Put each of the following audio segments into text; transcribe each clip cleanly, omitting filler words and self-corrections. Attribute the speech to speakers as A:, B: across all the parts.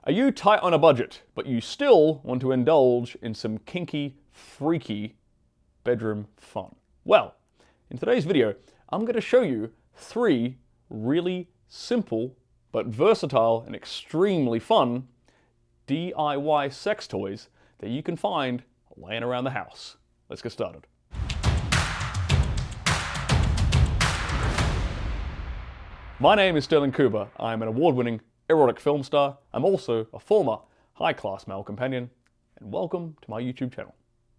A: Are you tight on a budget, but you still want to indulge in some kinky, freaky bedroom fun? Well, in today's video, I'm going to show you 3 really simple but versatile and extremely fun DIY sex toys that you can find laying around the house. Let's get started. My name is Stirling Cooper. I'm an award-winning erotic film star. I'm also a former high-class male companion, and welcome to my YouTube channel.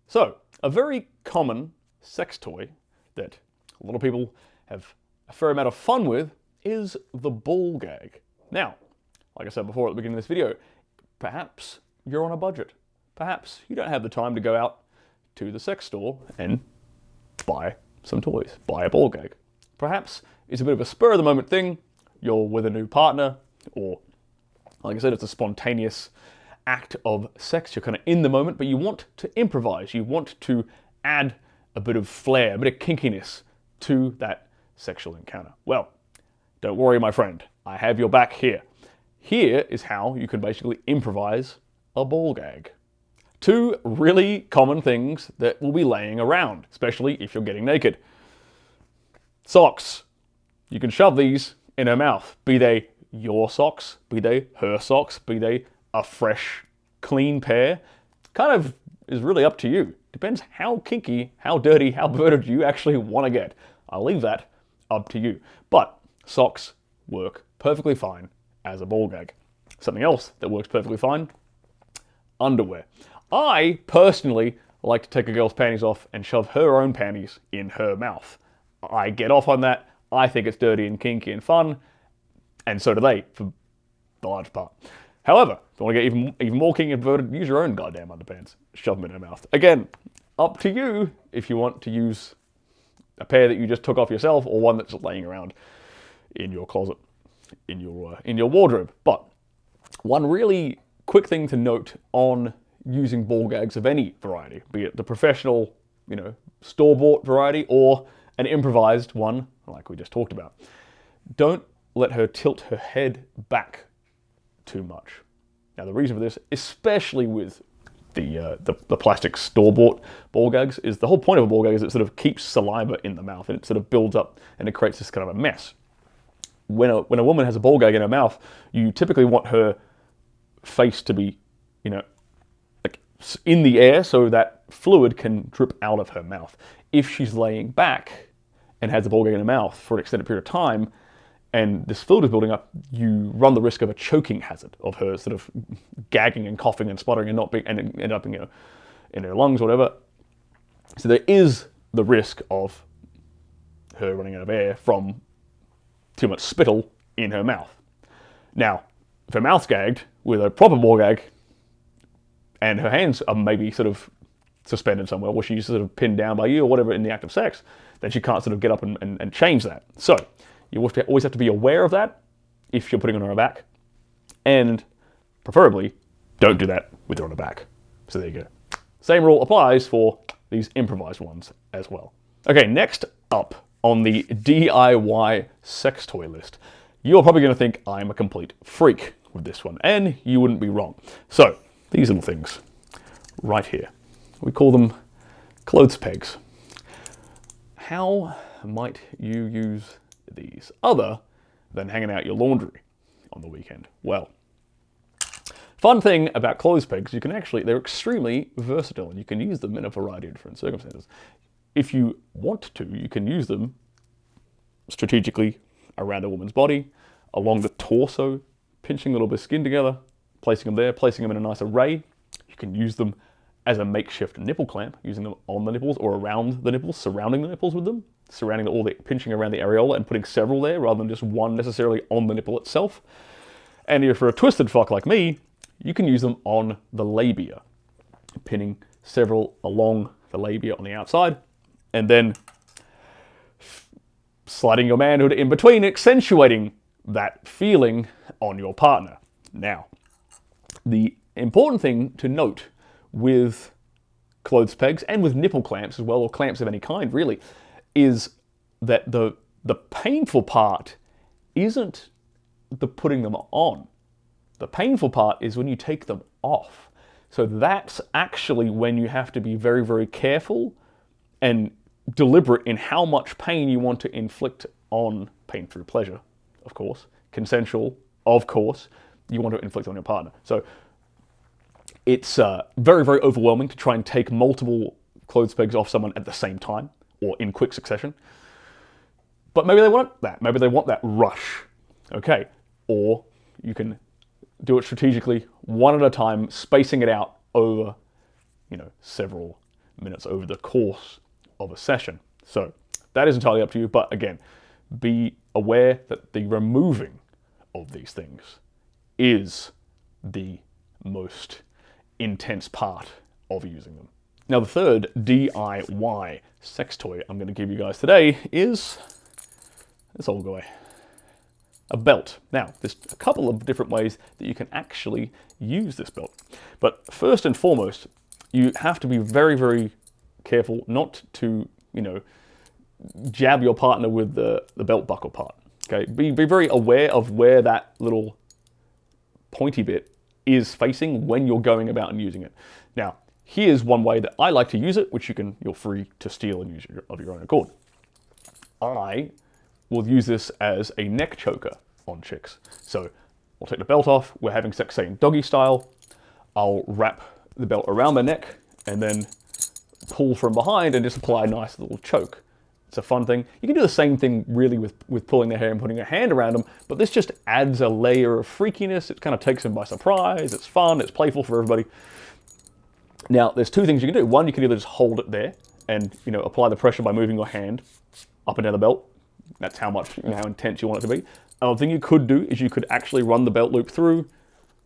A: So, a very common sex toy that a lot of people have a fair amount of fun with is the ball gag. Now, like I said before at the beginning of this video, perhaps you're on a budget. Perhaps you don't have the time to go out to the sex store and buy some toys, buy a ball gag. Perhaps it's a bit of a spur-of-the-moment thing. You're with a new partner, or like I said, it's a spontaneous act of sex. You're kind of in the moment, but you want to improvise. You want to add a bit of flair, a bit of kinkiness to that sexual encounter. Well, don't worry, my friend. I have your back here. Here is how you can basically improvise a ball gag. 2 really common things that will be laying around, especially if you're getting naked. Socks. You can shove these in her mouth, be they your socks, be they her socks, be they a fresh, clean pair. Kind of is really up to you. Depends how kinky, how dirty, how perverted you actually want to get. I'll leave that up to you. But socks work perfectly fine as a ball gag. Something else that works perfectly fine, underwear. I personally like to take a girl's panties off and shove her own panties in her mouth. I get off on that. I think it's dirty and kinky and fun, and so do they, for the large part. However, if you want to get even more kinky and perverted, use your own goddamn underpants. Shove them in her mouth. Again, up to you if you want to use a pair that you just took off yourself or one that's laying around in your closet, in your wardrobe. But one really quick thing to note on using ball gags of any variety, be it the professional, store-bought variety or an improvised one, like we just talked about. Don't let her tilt her head back too much. Now, the reason for this, especially with the plastic store-bought ball gags, is the whole point of a ball gag is it sort of keeps saliva in the mouth and it sort of builds up and it creates this kind of a mess. When a woman has a ball gag in her mouth, you typically want her face to be, like in the air so that fluid can drip out of her mouth. If she's laying back and has a ball gag in her mouth for an extended period of time, and this fluid is building up, you run the risk of a choking hazard, of her sort of gagging and coughing and sputtering and not being, and end up in her lungs or whatever. So there is the risk of her running out of air from too much spittle in her mouth. Now, if her mouth's gagged with a proper ball gag, and her hands are maybe sort of suspended somewhere, or she's sort of pinned down by you or whatever in the act of sex, then she can't sort of get up and change that. So you always have to be aware of that if you're putting her on her back, and preferably don't do that with her on her back. So there you go. Same rule applies for these improvised ones as well. Okay, next up on the DIY sex toy list, you're probably going to think I'm a complete freak with this one, and you wouldn't be wrong. So these little things right here, we call them clothespegs. How might you use these other than hanging out your laundry on the weekend? Well, fun thing about clothespegs, they're extremely versatile and you can use them in a variety of different circumstances. If you want to, you can use them strategically around a woman's body, along the torso, pinching a little bit of skin together, placing them there, placing them in a nice array. You can use them as a makeshift nipple clamp, using them on the nipples or around the nipples, surrounding the nipples with them, all the pinching around the areola and putting several there rather than just one necessarily on the nipple itself. And if you're a twisted fuck like me, you can use them on the labia, pinning several along the labia on the outside, and then sliding your manhood in between, accentuating that feeling on your partner. Now, the important thing to note with clothespegs and with nipple clamps as well, or clamps of any kind really, is that the painful part isn't the putting them on. The painful part is when you take them off. So that's actually when you have to be very, very careful and deliberate in how much pain you want to inflict on pain through pleasure, of course. Consensual, of course, you want to inflict on your partner. So it's very, very overwhelming to try and take multiple clothes pegs off someone at the same time or in quick succession. But maybe they want that. Maybe they want that rush. Okay. Or you can do it strategically, one at a time, spacing it out over, several minutes over the course of a session. So that is entirely up to you. But again, be aware that the removing of these things is the most intense part of using them. Now, the third DIY sex toy I'm going to give you guys today is this old guy, a belt. Now, there's a couple of different ways that you can actually use this belt. But first and foremost, you have to be very, very careful not to, jab your partner with the belt buckle part. Okay, be very aware of where that little pointy bit is facing when you're going about and using it. Now, here's one way that I like to use it, which you're free to steal and use of your own accord. I will use this as a neck choker on chicks. So I'll take the belt off, we're having sex, say in doggy style, I'll wrap the belt around their neck and then pull from behind and just apply a nice little choke. It's a fun thing. You can do the same thing really with pulling their hair and putting a hand around them, but this just adds a layer of freakiness. It kind of takes them by surprise. It's fun, it's playful for everybody. Now, there's two things you can do. One, you can either just hold it there and apply the pressure by moving your hand up and down the belt. That's how much, how intense you want it to be. Another thing you could do is you could actually run the belt loop through,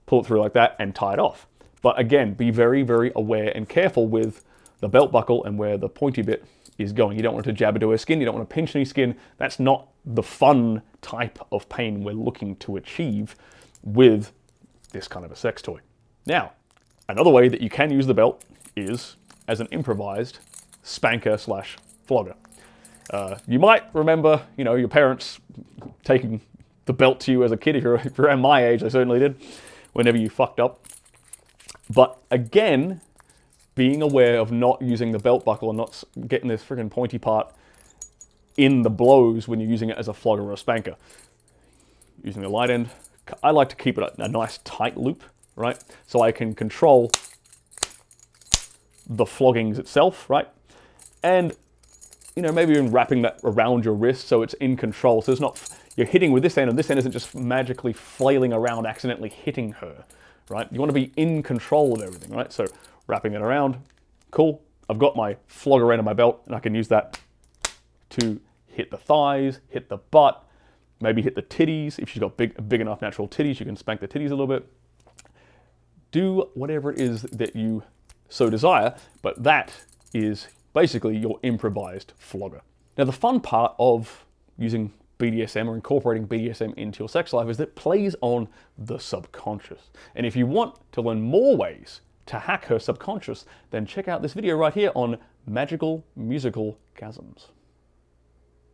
A: pull it through like that, and tie it off. But again, be very, very aware and careful with the belt buckle and where the pointy bit is going. You don't want to jab into her skin, you don't want to pinch any skin. That's not the fun type of pain we're looking to achieve with this kind of a sex toy. Now, another way that you can use the belt is as an improvised spanker / flogger. You might remember, your parents taking the belt to you as a kid. If you're around my age, they certainly did, whenever you fucked up. But again, being aware of not using the belt buckle and not getting this freaking pointy part in the blows when you're using it as a flogger or a spanker. Using the light end, I like to keep it a nice tight loop, right? So I can control the floggings itself, right? And, maybe even wrapping that around your wrist so it's in control. So it's not, you're hitting with this end and this end isn't just magically flailing around, accidentally hitting her, right? You want to be in control of everything, right? So wrapping it around, cool. I've got my flogger end of my belt and I can use that to hit the thighs, hit the butt, maybe hit the titties. If she's got big enough natural titties, you can spank the titties a little bit. Do whatever it is that you so desire, but that is basically your improvised flogger. Now, the fun part of using BDSM or incorporating BDSM into your sex life is that it plays on the subconscious. And if you want to learn more ways to hack her subconscious, then check out this video right here on magical musical gasms.